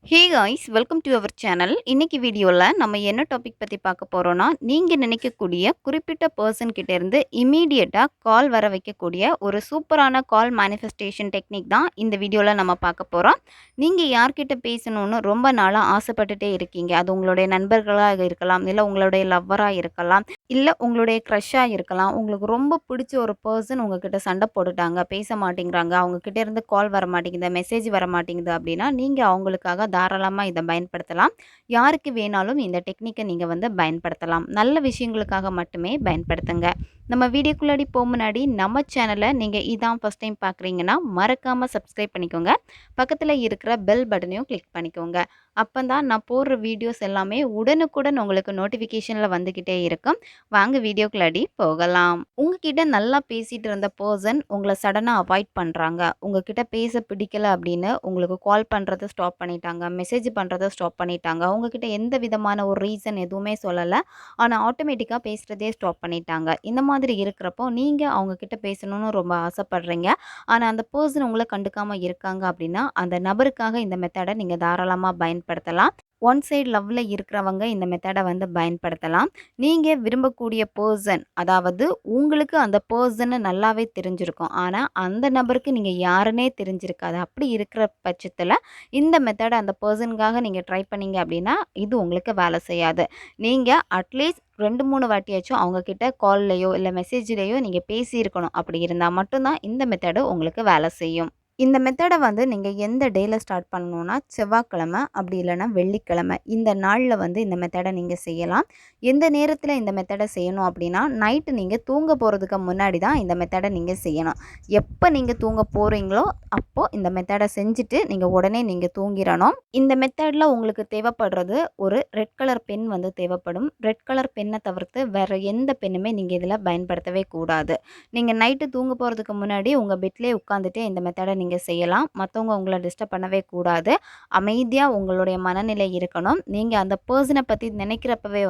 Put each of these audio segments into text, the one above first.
Hey guys welcome to our channel. இன்னைக்கு வீடியோவில் நம்ம என்ன டாபிக் பற்றி பார்க்க போகிறோன்னா, நீங்கள் நினைக்கக்கூடிய குறிப்பிட்ட பர்சன் கிட்டேருந்து இமீடியட்டாக கால் வர வைக்கக்கூடிய ஒரு சூப்பரான கால் மேனிஃபெஸ்டேஷன் டெக்னிக் தான் இந்த வீடியோவில் நம்ம பார்க்க போகிறோம். நீங்கள் யார்கிட்ட பேசணும்னு ரொம்ப நாளாக ஆசைப்பட்டுட்டே இருக்கீங்க. அது உங்களுடைய நண்பர்களாக இருக்கலாம், இல்லை உங்களுடைய லவ்வராக இருக்கலாம், இல்லை உங்களுடைய க்ரஷ்ஷாக இருக்கலாம். உங்களுக்கு ரொம்ப பிடிச்ச ஒரு பர்சன் உங்ககிட்ட சண்டை போட்டுட்டாங்க, பேச மாட்டேங்கிறாங்க, அவங்கக்கிட்ட இருந்து கால் வர மாட்டேங்குது, மெசேஜ் வர மாட்டேங்குது அப்படின்னா நீங்கள் அவங்களுக்காக தாராளமாக இதை பயன்படுத்தலாம். யாருக்கு வேணாலும் இந்த டெக்னிக்கை நீங்கள் பயன்படுத்தலாம். நல்ல விஷயங்களுக்காக மட்டுமே பயன்படுத்துங்க. நம்ம வீடியோக்குள்ளாடி போக முன்னாடி நம்ம சேனலை நீங்கள் இதான் ஃபஸ்ட் டைம் பார்க்குறீங்கன்னா மறக்காமல் சப்ஸ்கிரைப் பண்ணிக்கோங்க. பக்கத்தில் இருக்கிற பெல் பட்டனையும் கிளிக் பண்ணிக்கோங்க. அப்போ தான் நான் போடுற வீடியோஸ் எல்லாமே உடனுக்குடன் உங்களுக்கு நோட்டிஃபிகேஷனில் வந்துக்கிட்டே இருக்கும். வாங்க வீடியோக்குள்ளாடி போகலாம். உங்ககிட்ட நல்லா பேசிகிட்டு இருந்த பர்சன் உங்களை சடனாக அவாய்ட் பண்ணுறாங்க. உங்ககிட்ட பேச பிடிக்கல அப்படின்னு உங்களுக்கு கால் பண்ணுறதை ஸ்டாப் பண்ணிட்டாங்க, மெசேஜ் பண்ணுறதை ஸ்டாப் பண்ணிட்டாங்க. உங்ககிட்ட எந்த விதமான ஒரு ரீசன் எதுவுமே சொல்லலை, ஆனால் ஆட்டோமேட்டிக்காக பேசுகிறதே ஸ்டாப் பண்ணிட்டாங்க. இந்த மாதிரி இருக்கிறப்போ நீங்கள் அவங்கக்கிட்ட பேசணும்னு ரொம்ப ஆசைப்படுறீங்க, ஆனால் அந்த பர்சன் உங்களை கண்டுக்காமல் இருக்காங்க அப்படின்னா அந்த நபருக்காக இந்த மெத்தடை நீங்கள் தாராளமாக பயன்படுத்தலாம். ஒன் சைடு லவ்வில் இருக்கிறவங்க இந்த மெத்தடை பயன்படுத்தலாம். நீங்கள் விரும்பக்கூடிய பர்சன், அதாவது உங்களுக்கு அந்த பர்சனை நல்லாவே தெரிஞ்சிருக்கும், ஆனால் அந்த நபருக்கு நீங்கள் யாருன்னே தெரிஞ்சிருக்காது. அப்படி இருக்கிற பட்சத்தில் இந்த மெத்தடை அந்த பர்சனுக்காக நீங்கள் ட்ரை பண்ணீங்க அப்படின்னா இது உங்களுக்கு வேலை செய்யாது. நீங்கள் அட்லீஸ்ட் 2-3 வாட்டியாச்சும் அவங்கக்கிட்ட கால்லையோ இல்லை மெசேஜ்லேயோ நீங்கள் பேசியிருக்கணும். அப்படி இருந்தால் மட்டும்தான் இந்த மெத்தடு உங்களுக்கு வேலை செய்யும். இந்த மெத்தடை நீங்கள் எந்த டேயில் ஸ்டார்ட் பண்ணணுன்னா, செவ்வாய்க்கிழமை அப்படி இல்லைன்னா வெள்ளிக்கிழமை, இந்த நாளில் இந்த மெத்தடை நீங்கள் செய்யலாம். எந்த நேரத்தில் இந்த மெத்தடை செய்யணும் அப்படின்னா, நைட்டு நீங்கள் தூங்க போகிறதுக்கு முன்னாடி தான் இந்த மெத்தடை நீங்கள் செய்யணும். எப்போ நீங்கள் தூங்க போகிறீங்களோ அப்போது இந்த மெத்தடை செஞ்சுட்டு நீங்கள் உடனே நீங்கள் தூங்கிடணும். இந்த மெத்தடில் உங்களுக்கு தேவைப்படுறது ஒரு ரெட் கலர் பென் தேவைப்படும். ரெட் கலர் பென்னை தவிர்த்து வேறு எந்த பெண்ணுமே நீங்கள் இதில் பயன்படுத்தவே கூடாது. நீங்கள் நைட்டு தூங்க போகிறதுக்கு முன்னாடி உங்கள் பெட்லேயே உட்காந்துட்டு இந்த மெத்தடை நீங்கள் செய்யலாம். மற்றவங்க உங்களை டிஸ்டர்ப் பண்ணவே கூடாது. அமைதியாக உங்களுடைய மனநிலை இருக்கணும். நீங்கள் அந்த பர்சனை பற்றி நினைக்கிறப்பவே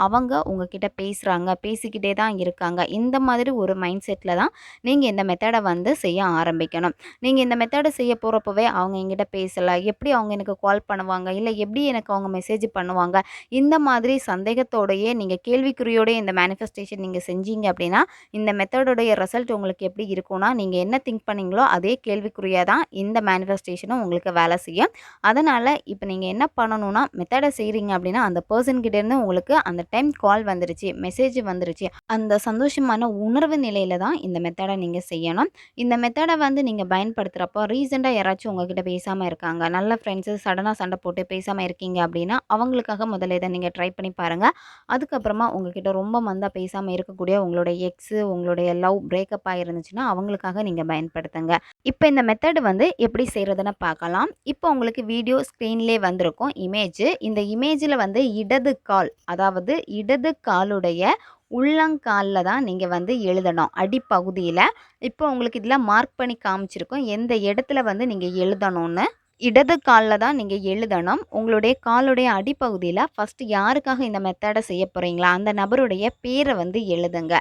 அவங்க உங்ககிட்ட பேசுகிறாங்க, பேசிக்கிட்டே தான் இருக்காங்க, இந்த மாதிரி ஒரு மைண்ட் செட்டில் தான் நீங்கள் இந்த மெத்தடை செய்ய ஆரம்பிக்கணும். நீங்கள் இந்த மெத்தடை செய்ய போகிறப்பவே அவங்க என்கிட்ட பேசலை, எப்படி அவங்க எனக்கு கால் பண்ணுவாங்க, இல்லை எப்படி எனக்கு அவங்க மெசேஜ் பண்ணுவாங்க, இந்த மாதிரி சந்தேகத்தோடையே நீங்கள் கேள்விக்குறியோடைய இந்த மேனிஃபெஸ்டேஷன் நீங்கள் செஞ்சீங்க அப்படின்னா இந்த மெத்தடோடைய ரிசல்ட் உங்களுக்கு எப்படி இருக்கும்னா, நீங்கள் என்ன திங்க் பண்ணீங்களோ அதே கேள்விக்குறியாக தான் இந்த மேனிஃபெஸ்டேஷனும் உங்களுக்கு வேலை செய்யும். அதனால் இப்போ நீங்கள் என்ன பண்ணணும்னா, மெத்தடை செய்கிறீங்க அப்படின்னா அந்த பர்சன்கிட்டேருந்து உங்களுக்கு அந்த டைம் கால் வந்துருச்சு, மெசேஜ் வந்துருச்சு, அந்த சந்தோஷமான உணர்வு நிலையில் தான் இந்த மெத்தடை நீங்கள் செய்யணும். இந்த மெத்தடை நீங்கள் பயன்படுத்துகிறப்போ ரீசெண்டாக யாராச்சும் உங்ககிட்ட பேசாமல் இருக்காங்க, நல்ல ஃப்ரெண்ட்ஸு சடனாக சண்டை போட்டு பேசாமல் இருக்கீங்க அப்படின்னா அவங்களுக்காக முதல்ல இதை நீங்கள் ட்ரை பண்ணி பாருங்கள். அதுக்கப்புறமா உங்ககிட்ட ரொம்ப மந்தாக பேசாமல் இருக்கக்கூடிய உங்களுடைய எக்ஸு, உங்களுடைய லவ் பிரேக்கப் ஆகிருந்துச்சுன்னா அவங்களுக்காக நீங்கள் பயன்படுத்துங்க. இப்போ இந்த மெத்தடு எப்படி செய்கிறதுன்னு பார்க்கலாம். இப்போ உங்களுக்கு வீடியோ ஸ்க்ரீன்லேயே வந்திருக்கும் இமேஜ். இந்த இமேஜில் இடது கால், அதாவது இடது காலுடைய உள்ளங்காலில் தான் நீங்கள் எழுதணும், அடிப்பகுதியில். இப்போ உங்களுக்கு இதில் மார்க் பண்ணி காமிச்சிருக்கும் எந்த இடத்துல நீங்கள் எழுதணும்னு. இடது காலில் தான் நீங்கள் எழுதணும். உங்களுடைய காலுடைய அடிப்பகுதியில் ஃபஸ்ட்டு யாருக்காக இந்த மெத்தடை செய்ய போகிறீங்களா அந்த நபருடைய பேரை எழுதுங்க.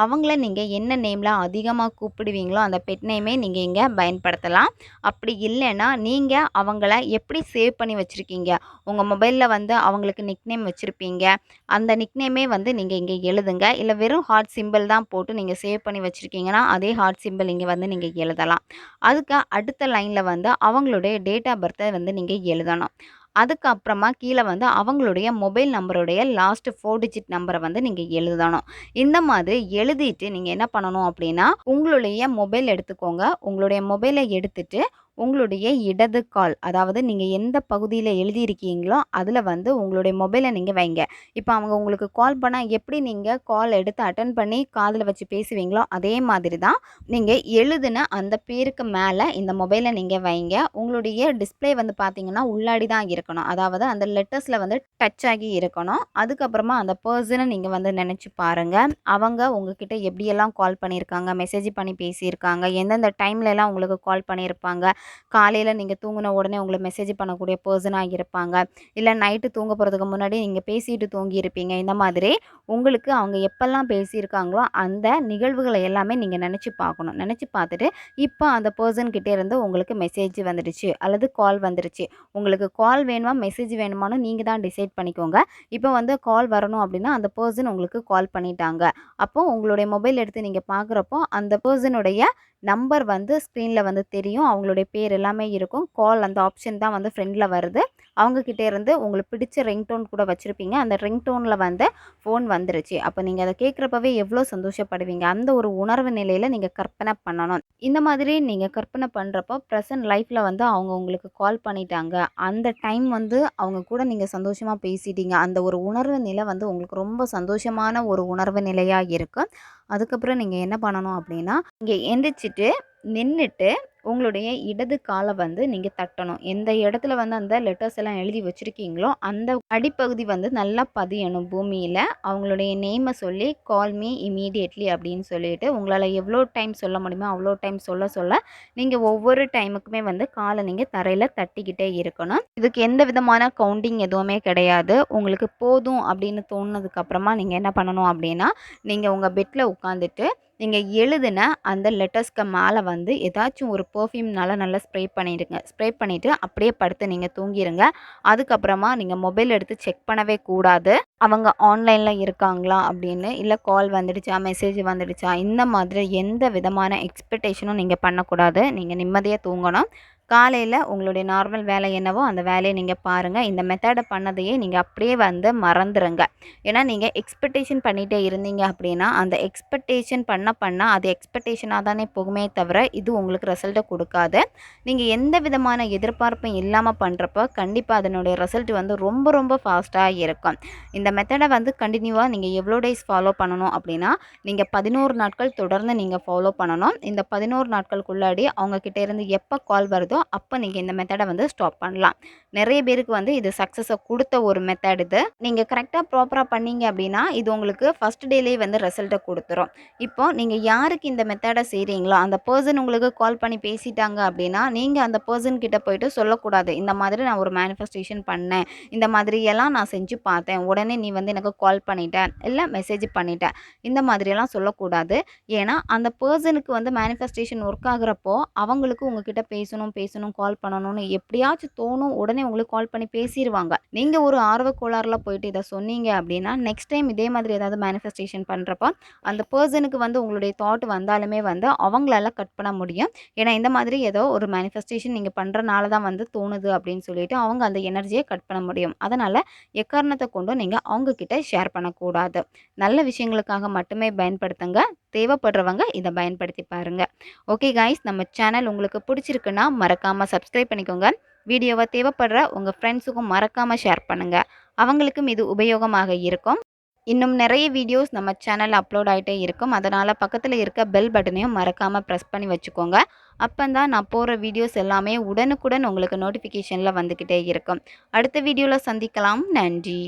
அவங்கள நீங்கள் என்ன நேமில் அதிகமாக கூப்பிடுவீங்களோ அந்த பெட் நேமே நீங்கள் இங்கே பயன்படுத்தலாம். அப்படி இல்லைன்னா நீங்கள் அவங்கள எப்படி சேவ் பண்ணி வச்சுருக்கீங்க, உங்கள் மொபைலில் அவங்களுக்கு நிக் நேம் வச்சுருப்பீங்க, அந்த நிக் நேமே நீங்கள் இங்கே எழுதுங்க. இல்லை வெறும் ஹார்ட் சிம்பிள் தான் போட்டு நீங்கள் சேவ் பண்ணி வச்சுருக்கீங்கன்னா அதே ஹார்ட் சிம்பிள் இங்கே நீங்கள் எழுதலாம். அதுக்கு அடுத்த லைனில் அவங்களுடைய டேட் ஆஃப் பர்த்தை நீங்கள் எழுதணும். அதுக்கப்புறமா கீழே அவங்களுடைய மொபைல் நம்பருடைய லாஸ்ட் 4 டிஜிட் நம்பரை நீங்கள் எழுதணும். இந்த மாதிரி எழுதிட்டு நீங்கள் என்ன பண்ணணும் அப்படின்னா, உங்களுடைய மொபைல் எடுத்துக்கோங்க. உங்களுடைய மொபைலை எடுத்துட்டு உங்களுடைய இடது கால், அதாவது நீங்கள் எந்த பகுதியில் எழுதியிருக்கீங்களோ அதில் உங்களுடைய மொபைலை நீங்கள் வைங்க. இப்போ அவங்க உங்களுக்கு கால் பண்ணால் எப்படி நீங்கள் கால் எடுத்து அட்டன் பண்ணி காதில் வச்சு பேசுவீங்களோ அதே மாதிரி தான் நீங்கள் எழுதின அந்த பேருக்கு மேலே இந்த மொபைலை நீங்கள் வைங்க. உங்களுடைய டிஸ்பிளே பார்த்தீங்கன்னா உள்ளாடி தான் இருக்கணும், அதாவது அந்த லெட்டர்ஸில் டச் ஆகி இருக்கணும். அதுக்கப்புறமா அந்த பர்சனை நீங்கள் நினச்சி பாருங்கள். அவங்க உங்ககிட்ட எப்படியெல்லாம் கால் பண்ணியிருக்காங்க, மெசேஜ் பண்ணி பேசியிருக்காங்க, எந்தெந்த டைம்லலாம் உங்களுக்கு கால் பண்ணியிருப்பாங்க, காலையில் நீங்கள் தூங்கின உடனே உங்களை மெசேஜ் பண்ணக்கூடிய பர்சனாக இருப்பாங்க. இல்லை நைட்டு தூங்க போகிறதுக்கு முன்னாடி நீங்கள் பேசிட்டு தூங்கியிருப்பீங்க. இந்த மாதிரி உங்களுக்கு அவங்க எப்போல்லாம் பேசியிருக்காங்களோ அந்த நிகழ்வுகளை எல்லாமே நீங்கள் நினச்சி பார்க்கணும். நினச்சி பார்த்துட்டு இப்போ அந்த பர்சன்கிட்டே இருந்து உங்களுக்கு மெசேஜ் வந்துடுச்சு அல்லது கால் வந்துடுச்சு. உங்களுக்கு கால் வேணுமா மெசேஜ் வேணுமான்னு நீங்கள் தான் டிசைட் பண்ணிக்கோங்க. இப்போ வந்து கால் வரணும் அப்படின்னா அந்த பர்சன் உங்களுக்கு கால் பண்ணிட்டாங்க. அப்போ உங்களுடைய மொபைல் எடுத்து நீங்கள் பார்க்குறப்போ அந்த பர்சனுடைய நம்பர் வந்து ஸ்க்ரீனில் வந்து தெரியும். அவங்களுடைய பேர் எல்லாமே இருக்கும். கால் அந்த ஆப்ஷன் தான் வந்து ஃப்ரெண்டில் வருது. அவங்கக்கிட்டே இருந்து உங்களுக்கு பிடிச்ச ரிங்டோன் கூட வச்சுருப்பீங்க. அந்த ரிங்டோனில் வந்து ஃபோன் வந்துருச்சு. அப்போ நீங்கள் அதை கேட்குறப்பவே எவ்வளோ சந்தோஷப்படுவீங்க. அந்த ஒரு உணர்வு நிலையில் நீங்கள் கற்பனை பண்ணணும். இந்த மாதிரி நீங்கள் கற்பனை பண்ணுறப்போ ப்ரெசன்ட் லைஃப்பில் வந்து அவங்க உங்களுக்கு கால் பண்ணிட்டாங்க. அந்த டைம் வந்து அவங்க கூட நீங்கள் சந்தோஷமாக பேசிட்டீங்க. அந்த ஒரு உணர்வு நிலை வந்து உங்களுக்கு ரொம்ப சந்தோஷமான ஒரு உணர்வு நிலையாக இருக்கும். அதுக்கப்புறம் நீங்கள் என்ன பண்ணணும் அப்படின்னா, இங்கே எந்திரிச்சிட்டு நின்றுட்டு உங்களுடைய இடது காலை வந்து நீங்கள் தட்டணும். எந்த இடத்துல வந்து அந்த லெட்டர்ஸ் எல்லாம் எழுதி வச்சுருக்கீங்களோ அந்த அடிப்பகுதி வந்து நல்லா பதியணும் பூமியில். அவங்களுடைய நேமை சொல்லி கால் மீ இமீடியட்லி அப்படின்னு சொல்லிட்டு உங்களால் எவ்வளோ டைம் சொல்ல முடியுமோ அவ்வளோ டைம் சொல்ல சொல்ல நீங்கள் ஒவ்வொரு டைமுக்குமே வந்து காலை நீங்கள் தரையில் தட்டிக்கிட்டே இருக்கணும். இதுக்கு எந்த விதமான கவுண்டிங் எதுவுமே கிடையாது. உங்களுக்கு போதும் அப்படின்னு தோணுனதுக்கப்புறமா நீங்கள் என்ன பண்ணணும் அப்படின்னா, நீங்கள் உங்கள் பெட்டில் உட்காந்துட்டு நீங்கள் எழுதின அந்த லெட்டர்ஸ்க்கு மேலே வந்து ஏதாச்சும் ஒரு பெர்ஃப்யூம்னால நல்லா ஸ்ப்ரே பண்ணிடுங்க. ஸ்ப்ரே பண்ணிவிட்டு அப்படியே படுத்து நீங்கள் தூங்கிடுங்க. அதுக்கப்புறமா நீங்கள் மொபைல் எடுத்து செக் பண்ணவே கூடாது. அவங்க ஆன்லைனில் இருக்காங்களா அப்படின்னு, இல்லை கால் வந்துடுச்சா, மெசேஜ் வந்துடுச்சா, இந்த மாதிரி எந்த விதமான எக்ஸ்பெக்டேஷனும் நீங்கள் பண்ணக்கூடாது. நீங்கள் நிம்மதியாக தூங்கணும். காலையில் உங்களுடைய நார்மல் வேலை என்னவோ அந்த வேலையை நீங்கள் பாருங்கள். இந்த மெத்தடை பண்ணதையே நீங்கள் அப்படியே வந்து மறந்துடுங்க. ஏன்னா நீங்கள் எக்ஸ்பெக்டேஷன் பண்ணிகிட்டே இருந்தீங்க அப்படின்னா அந்த எக்ஸ்பெக்டேஷன் பண்ண அது எக்ஸ்பெக்டேஷனாக தானே போகுமே தவிர இது உங்களுக்கு ரிசல்ட்டை கொடுக்காது. நீங்கள் எந்த விதமான எதிர்பார்ப்பும் இல்லாமல் பண்ணுறப்போ கண்டிப்பாக அதனுடைய ரிசல்ட் வந்து ரொம்ப ரொம்ப ஃபாஸ்ட்டாக இருக்கும். இந்த மெத்தடை வந்து கண்டினியூவாக நீங்கள் எவ்வளோ டேஸ் ஃபாலோ பண்ணணும் அப்படின்னா, நீங்கள் 11 நாட்கள் தொடர்ந்து நீங்கள் ஃபாலோ பண்ணணும். இந்த 11 நாட்களுக்குள்ளாடி அவங்கக்கிட்ட இருந்து எப்போ கால் வருதோ அப்போ நீங்கள் இந்த மெத்தடை வந்து ஸ்டாப் பண்ணலாம். நிறைய பேருக்கு வந்து இது சக்ஸஸை கொடுத்த ஒரு மெத்தட் இது. நீங்கள் கரெக்டாக ப்ராப்பராக பண்ணீங்க அப்படின்னா இது உங்களுக்கு ஃபஸ்ட் டேலேயே வந்து ரிசல்ட்டை கொடுத்துரும். இப்போ நீங்கள் யாருக்கு இந்த மெத்தடை செய்கிறீங்களோ அந்த பர்சன் உங்களுக்கு கால் பண்ணி பேசிட்டாங்க அப்படின்னா நீங்கள் அந்த பர்சன் கிட்ட போயிட்டு சொல்லக்கூடாது, இந்த மாதிரி நான் ஒரு மேனிஃபெஸ்டேஷன் பண்ணேன், இந்த மாதிரியெல்லாம் நான் செஞ்சு பார்த்தேன், உடனே நீ வந்து எனக்கு கால் பண்ணிட்ட இல்லை மெசேஜ் பண்ணிட்ட, இந்த மாதிரியெல்லாம் சொல்லக்கூடாது. ஏன்னா அந்த பர்சனுக்கு வந்து மேனிஃபெஸ்டேஷன் ஒர்க் ஆகுறப்போ அவங்களுக்கு உங்ககிட்ட பேசணும் கால் பண்ணணும்னு எப்படியாச்சும் தோணும். உடனே உங்களுக்கு கால் பண்ணி பேசிடுவாங்க. நீங்கள் ஒரு ஆர்வ கோளாறில் போயிட்டு இதை சொன்னீங்க அப்படின்னா நெக்ஸ்ட் டைம் இதே மாதிரி ஏதாவது மேனிஃபெஸ்டேஷன் பண்ணுறப்போ அந்த பர்சனுக்கு வந்து உங்களுடைய தாட் வந்தாலுமே வந்து அவங்களால கட் பண்ண முடியும். ஏன்னா இந்த மாதிரி ஏதோ ஒரு மேனிஃபெஸ்டேஷன் நீங்கள் பண்ணுறனால தான் வந்து தோணுது அப்படின்னு சொல்லிட்டு அவங்க அந்த எனர்ஜியை கட் பண்ண முடியும். அதனால் எக்காரணத்தை கொண்டும் நீங்கள் அவங்கக்கிட்ட ஷேர் பண்ணக்கூடாது. நல்ல விஷயங்களுக்காக மட்டுமே பயன்படுத்துங்க. தேவைப்படுறவங்க இதை பயன்படுத்தி பாருங்கள். ஓகே காய்ஸ், நம்ம சேனல் உங்களுக்கு பிடிச்சிருக்குன்னா மறக்காமல் சப்ஸ்கிரைப் பண்ணிக்கோங்க. வீடியோவை தேவைப்படுற உங்கள் ஃப்ரெண்ட்ஸுக்கும் மறக்காமல் ஷேர் பண்ணுங்கள். அவங்களுக்கும் இது உபயோகமாக இருக்கும். இன்னும் நிறைய வீடியோஸ் நம்ம சேனலில் அப்லோட் ஆகிட்டே இருக்கும். அதனால் பக்கத்தில் இருக்க பெல் பட்டனையும் மறக்காமல் ப்ரெஸ் பண்ணி வச்சுக்கோங்க. அப்போ தான் நான் போகிற வீடியோஸ் எல்லாமே உடனுக்குடன் உங்களுக்கு நோட்டிஃபிகேஷனில் வந்துக்கிட்டே இருக்கும். அடுத்த வீடியோவில் சந்திக்கலாம். நன்றி.